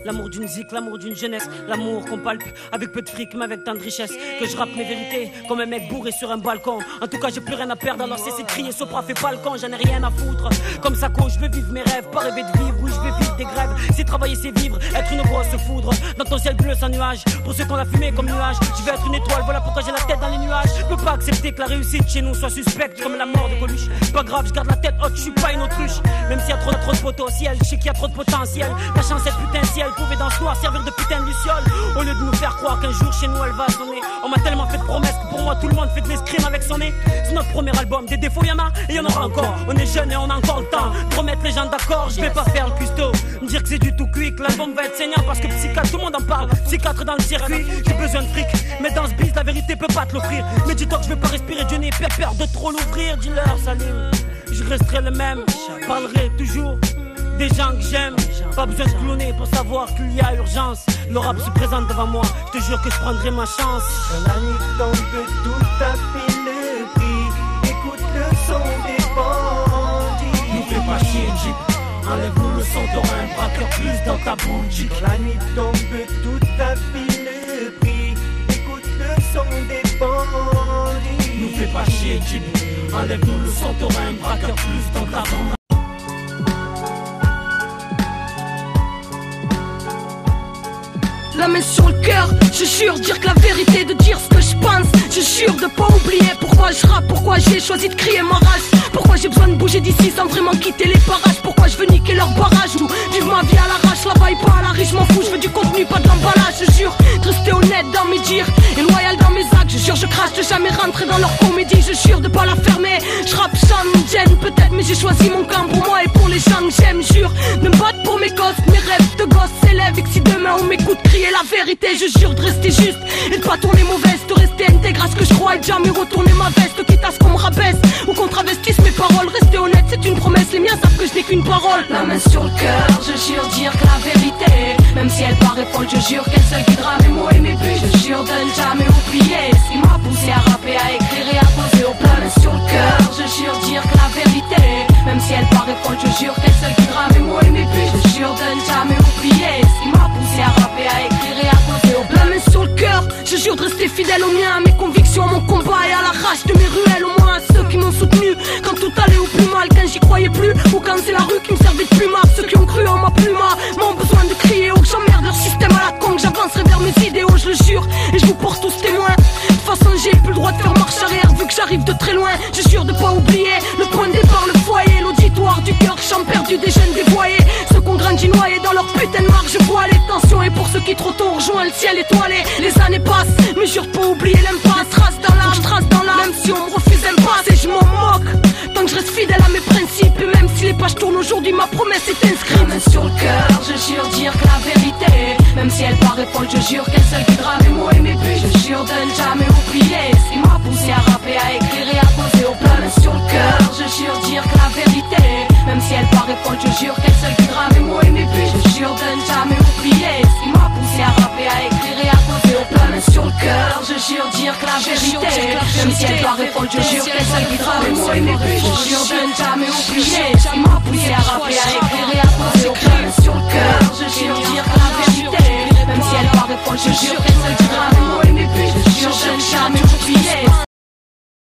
L'amour d'une zik, l'amour d'une jeunesse, l'amour qu'on palpe avec peu de fric mais avec tant de richesse. Que je rappe mes vérités comme un mec bourré sur un balcon. En tout cas j'ai plus rien à perdre alors cessez de crier Sopra fait pas le con, j'en ai rien à foutre. Comme ça je veux vivre mes rêves, pas rêver de vivre. Oui je vais vivre des grèves, c'est travailler c'est vivre. Être une grosse foudre dans ton ciel bleu sans nuage. Pour ceux qu'on a fumé comme nuage, je vais être une étoile, voilà pourquoi j'ai la tête dans les nuages. Je peux pas accepter que la réussite chez nous soit suspecte comme la mort de Coluche. Pas grave, je garde la tête haute, je suis pas une autruche. Même s'il y a trop de potentiel, je sais qu'il y a trop de potentiel. Ta chance cette putain ciel pouvait dans ce noir servir de putain de luciole. Au lieu de nous faire croire qu'un jour chez nous elle va sonner. On m'a tellement fait de promesses que pour moi tout le monde fait de l'escrime avec son nez. C'est notre premier album, des défauts y'en a et y'en aura encore. On est jeunes et on a encore le temps de remettre les gens d'accord. Je vais pas faire le custo, me dire que c'est du tout cuit, que l'album va être saignant parce que psychiatre tout le monde en parle. Psychiatre dans le circuit, j'ai besoin de fric. Mais dans ce bise la vérité peut pas te l'offrir. Mais dis-toi que je veux pas respirer Dieu n'ai pas peur de trop l'ouvrir. Dis-leur Salim, je resterai le même, parlerai toujours des gens que j'aime. Pas besoin de cloner pour savoir qu'il y a urgence. Le rap se présente devant moi, je te jure que je prendrai ma chance. Quand la nuit tombe, tout a fait le prix. Écoute le son des bandits. Nous fais pas chier Jeep, enlève-nous le son, t'auras un braqueur plus dans ta boutique. Quand la nuit tombe, tout a fait le prix. Écoute le son des bandits. Nous fais pas chier Jeep, enlève-nous le son, t'auras un braqueur plus dans ta boutique. La main sur le cœur, je jure dire que la vérité, de dire ce que je pense. Je jure de pas oublier pourquoi je rappe, pourquoi j'ai choisi de crier ma race. Pourquoi j'ai besoin de bouger d'ici sans vraiment quitter les parages. Pourquoi je veux niquer leur barrage ou vivre ma vie à l'arrache. Là-bas et pas à la riche, je m'en fous, je veux du contenu, pas de l'emballage. Je jure de rester honnête dans mes dires et loyal dans mes actes. Je jure je crache de jamais rentrer dans leur comédie. Je jure de pas la fermer, je rappe sans me gêne peut-être. Mais j'ai choisi mon camp pour moi et pour les gens que j'aime. Jure de me battre pour mes gosses, mes rêves de gosses s'élèvent. Et que si demain on m'écoute crier la vérité, je jure de rester juste et de pas tourner mauvaise, de rester intègre à ce que je crois et de jamais retourner ma veste, quitte à ce qu'on me rabaisse ou qu'on travestisse mes paroles. Rester honnête c'est une promesse, les miens savent que je n'ai qu'une parole. La main sur le cœur, je jure dire que la vérité, même si elle paraît folle, je jure qu'elle seule guidera mes mots et mes buts. Je jure de ne jamais oublier ce qui m'a poussé à rapper, à écrire et à poser au plan. La main sur le cœur, je jure dire que la vérité, même si elle paraît folle, je jure qu'elle seule guidera mes mots et mes buts. Je jure de ne jamais oublier ce qui m'a poussé à rapper, à écrire et à poser au plan. La main sur le cœur, je jure de rester fidèle aux miens, à mes convictions, à mon combat et à la rage de mes ruelles. Au moins à ceux qui m'ont soutenu quand tout allait au plus mal, quand j'y croyais plus ou quand c'est la rue qui me servait de plumard. Ceux qui ont cru en ma pluma m'ont besoin de crier haut que j'emmerde leur système à la con, que j'avancerai vers mes idéaux, je le jure, et je vous porte tous témoins. De toute façon j'ai plus le droit de faire marche arrière vu que j'arrive de très loin. Je jure de pas oublier le point de départ, le foyer, l'auditoire du cœur, chant perdu des jeunes dévoyés. Ceux qu'on grandit noyés dans leur putain de marque, je vois les tensions. Et pour ceux qui trop tôt rejoignent le ciel étoilé, les années passent, mais jure de pas oublier l'impasse. Trace dans l'âme, je trace dans l'âme, même si on me refuse l'impasse. Et je m'en moque, tant que je reste fidèle à mes principes. Et même si les pages tournent aujourd'hui, ma promesse est inscrite. La main sur le cœur, je jure dire que la vérité, même si elle paraît folle, je jure qu'elle seule guidera mes mots et mes buts. Je jure de ne jamais oublier ce qui m'a poussé à rapper, à écrire et à poser au plan. La main sur le cœur, je jure dire que la vérité, même si elle paraît folle, je jure qu'elle seule guidera mes mots et mes buts. Je jure de ne jamais oublier ce qui m'a poussé à rapper, à écrire et à poser au plan. La main sur le cœur, je jure dire que la vérité, même si elle paraît folle, je jure qu'elle seule guidera mes mots et mes buts. Je jure de ne jamais oublier ce qui m'a poussé à rapper, à écrire et à poser au plan. La main sur le cœur,